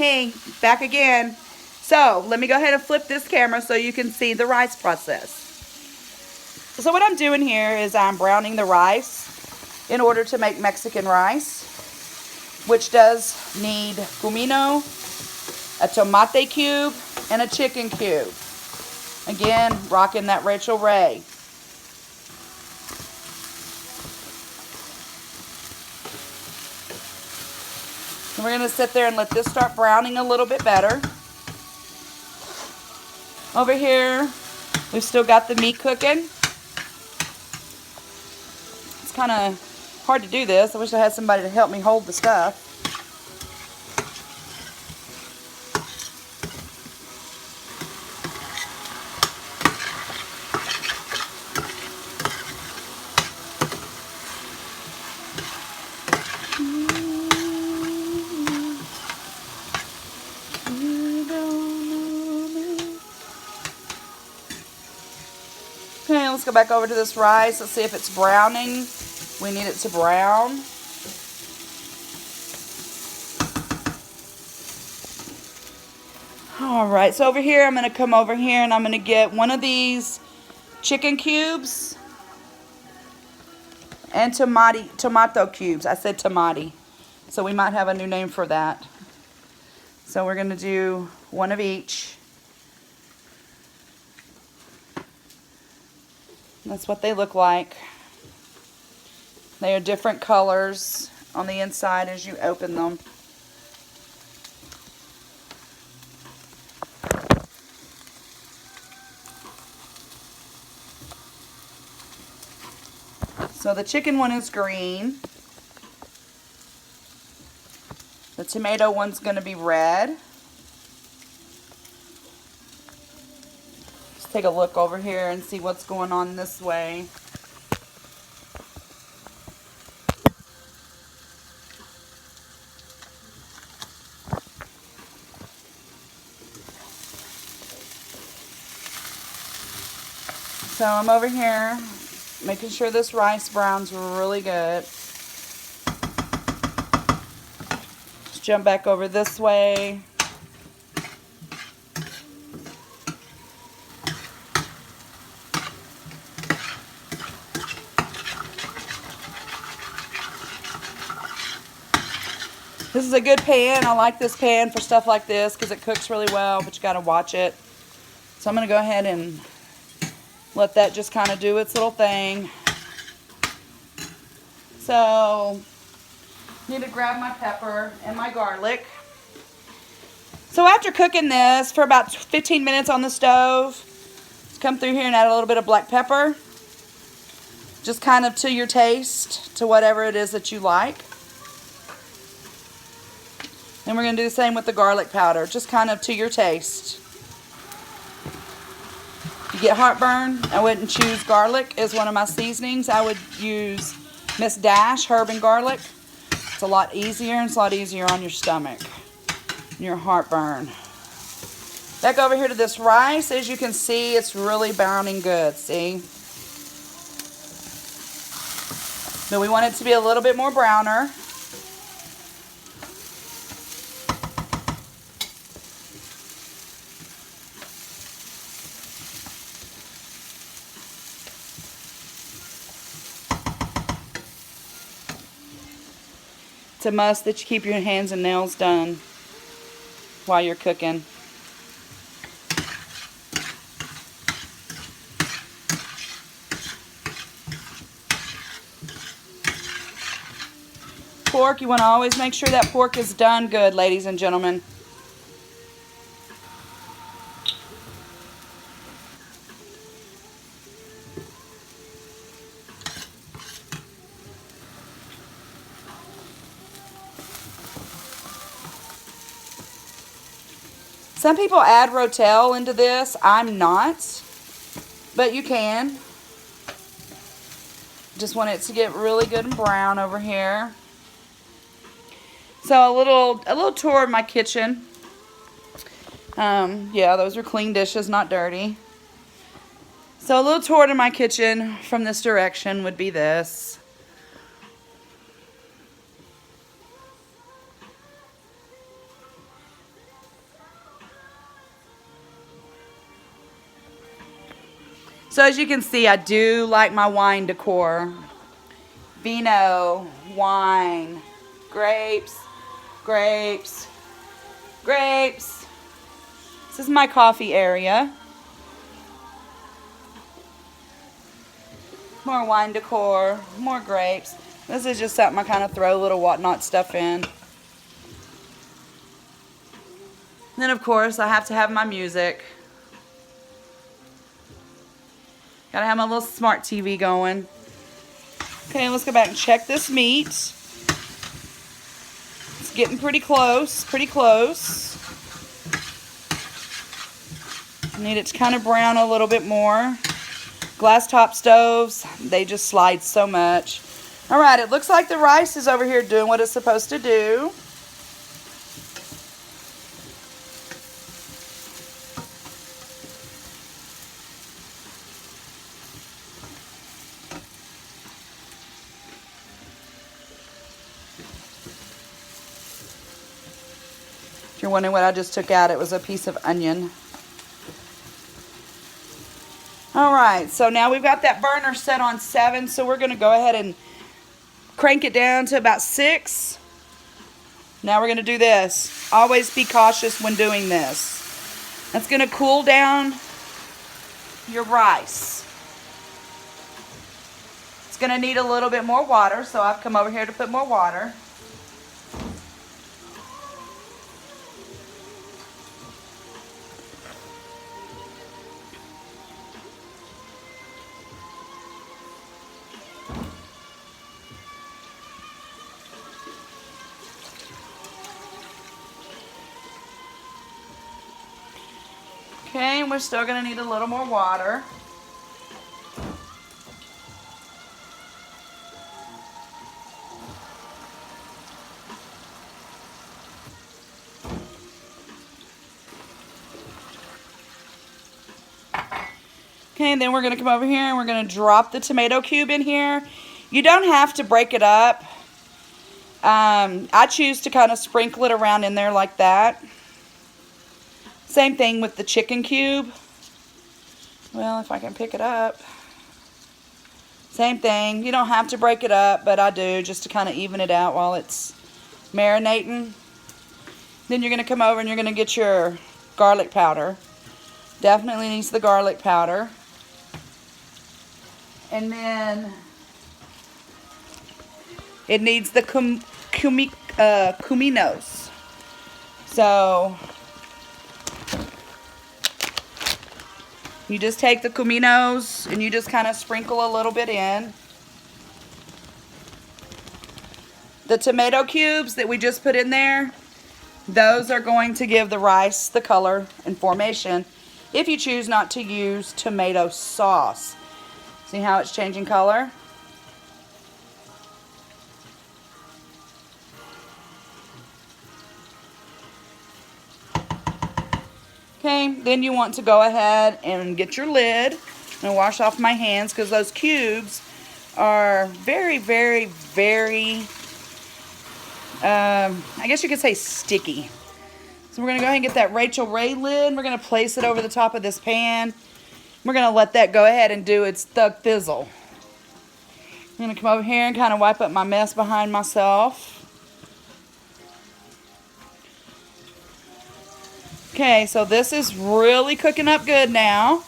Hey, back again. So let me go ahead and flip this camera so you can see the rice process. So what I'm doing here is I'm browning the rice in order to make Mexican rice, which does need cumino, a tomate cube, and a chicken cube. Again, rocking that Rachel Ray. And we're going to sit there and let this start browning a little bit better. Over here, we've still got the meat cooking. It's kind of hard to do this. I wish I had somebody to help me hold the stuff. Okay, let's go back over to this rice. Let's see if it's browning. We need it to brown. Alright, so over here, I'm going to come over here and I'm going to get one of these chicken cubes and tomato cubes. I said tomati. So we might have a new name for that. So we're going to do one of each. That's what they look like. They are different colors on the inside as you open them. So the chicken one is green. The tomato one's going to be red. Take a look over here and see what's going on this way. So I'm over here making sure this rice browns really good. Just jump back over this way. This is a good pan. I like this pan for stuff like this because it cooks really well, but you got to watch it. So I'm going to go ahead and let that just kind of do its little thing. So, need to grab my pepper and my garlic. So after cooking this for about 15 minutes on the stove, let's come through here and add a little bit of black pepper. Just kind of to your taste, to whatever it is that you like. And we're going to do the same with the garlic powder, just kind of to your taste. You get heartburn, I wouldn't choose garlic as one of my seasonings. I would use Miss Dash herb and garlic. It's a lot easier, and it's a lot easier on your stomach and your heartburn. Back over here to this rice. As you can see, it's really browning good, see? But we want it to be a little bit more browner. It's a must that you keep your hands and nails done while you're cooking. Pork, you want to always make sure that pork is done good, ladies and gentlemen. Some people add Rotel into this. I'm not, but you can. Just want it to get really good and brown over here. So a little tour of my kitchen. Yeah, those are clean dishes, not dirty. So a little tour to my kitchen from this direction would be this. So as you can see, I do like my wine decor. Vino, wine, grapes, grapes, grapes. This is my coffee area. More wine decor, more grapes. This is just something I kind of throw little whatnot stuff in. Then of course I have to have my music. Gotta have my little smart TV going. Okay, let's go back and check this meat. It's getting pretty close, pretty close. I need it to kind of brown a little bit more. Glass top stoves, they just slide so much. All right, it looks like the rice is over here doing what it's supposed to do. If you're wondering what I just took out, it was a piece of onion. All right, so now we've got that burner set on 7, so we're going to go ahead and crank it down to about 6. Now we're going to do this. Always be cautious when doing this. That's going to cool down your rice. It's going to need a little bit more water, so I've come over here to put more water. Okay, and we're still going to need a little more water. Okay, and then we're going to come over here and we're going to drop the tomato cube in here. You don't have to break it up. I choose to kind of sprinkle it around in there like that. Same thing with the chicken cube. Well, if I can pick it up. Same thing. You don't have to break it up, but I do just to kind of even it out while it's marinating. Then you're going to come over and you're going to get your garlic powder. Definitely needs the garlic powder. And then it needs the cuminos. So you just take the cuminos and you just kind of sprinkle a little bit in. The tomato cubes that we just put in there, those are going to give the rice the color and formation if you choose not to use tomato sauce. See how it's changing color? Okay, then you want to go ahead and get your lid and wash off my hands because those cubes are very, very, very, I guess you could say sticky. So we're going to go ahead and get that Rachael Ray lid. We're going to place it over the top of this pan. We're going to let that go ahead and do its thug thizzle. I'm going to come over here and kind of wipe up my mess behind myself. Okay, so this is really cooking up good now.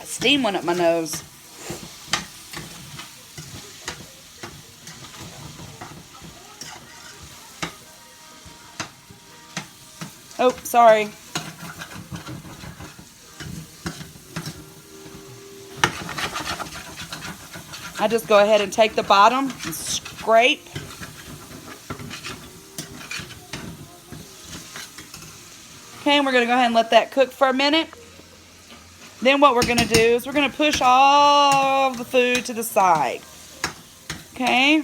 Steam went up my nose. Oh, sorry. I just go ahead and take the bottom and scrape. Okay, and we're going to go ahead and let that cook for a minute. Then what we're going to do is we're going to push all of the food to the side. Okay.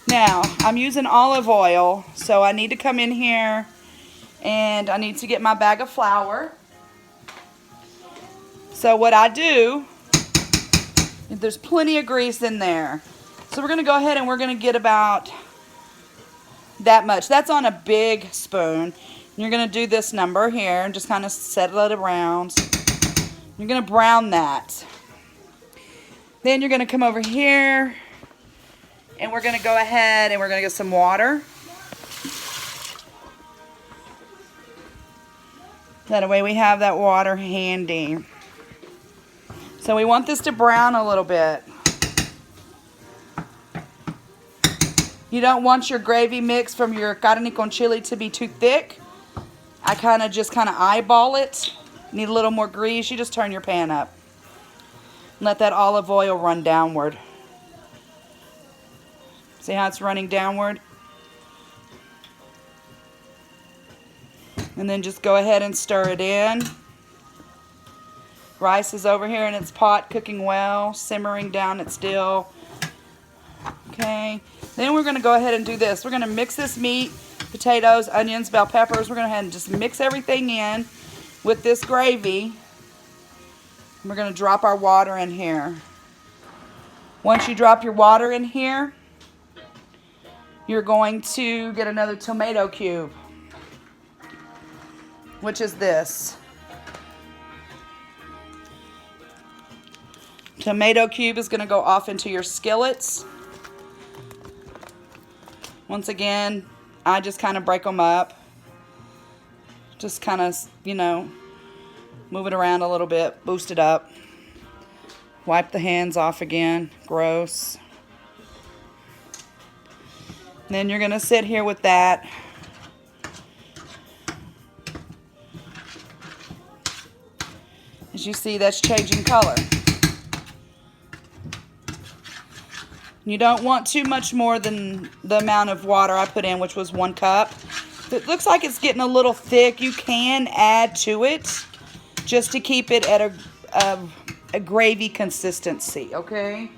Now, I'm using olive oil, so I need to come in here and I need to get my bag of flour. So what I do There's plenty of grease in there. So we're going to go ahead and we're going to get about that much. That's on a big spoon. You're going to do this number here and just kind of settle it around. You're going to brown that. Then you're going to come over here and we're going to go ahead and we're going to get some water. That way we have that water handy. So we want this to brown a little bit. You don't want your gravy mix from your carne con chile to be too thick. I kind of eyeball it. Need a little more grease. You just turn your pan up. Let that olive oil run downward. See how it's running downward? And then just go ahead and stir it in. Rice is over here in its pot, cooking well, simmering down its dill. Okay, then we're going to go ahead and do this. We're going to mix this meat, potatoes, onions, bell peppers. We're going to go ahead and just mix everything in with this gravy. We're going to drop our water in here. Once you drop your water in here, you're going to get another tomato cube, which is this. Tomato cube is going to go off into your skillets. Once again, I just kind of break them up. Just kind of, you know, move it around a little bit, boost it up. Wipe the hands off again. Gross. And then you're going to sit here with that. As you see, that's changing color. You don't want too much more than the amount of water I put in, which was 1 cup. If it looks like it's getting a little thick, you can add to it just to keep it at a gravy consistency, okay?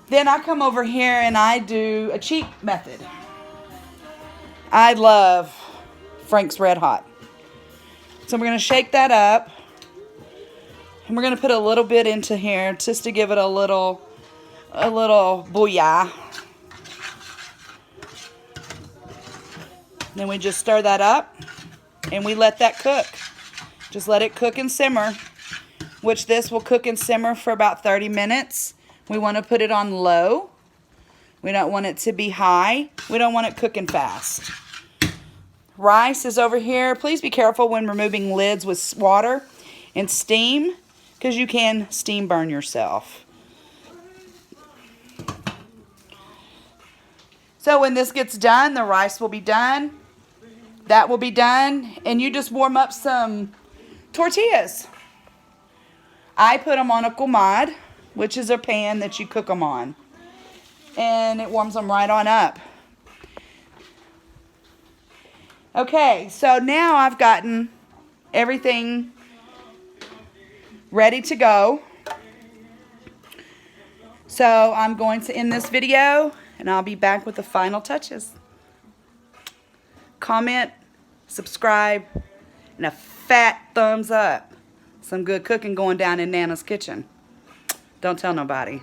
Then I come over here and I do a cheap method. I love Frank's Red Hot. So we're going to shake that up. And we're going to put a little bit into here just to give it a little booyah. Then we just stir that up and we let that cook. Just let it cook and simmer, which this will cook and simmer for about 30 minutes. We want to put it on low. We don't want it to be high. We don't want it cooking fast. Rice is over here. Please be careful when removing lids with water and steam, because you can steam burn yourself. So when this gets done, the rice will be done. That will be done. And you just warm up some tortillas. I put them on a comal, which is a pan that you cook them on. And it warms them right on up. Okay, so now I've gotten everything ready to go. So I'm going to end this video and I'll be back with the final touches. Comment, subscribe, and a fat thumbs up. Some good cooking going down in Nana's kitchen. Don't tell nobody.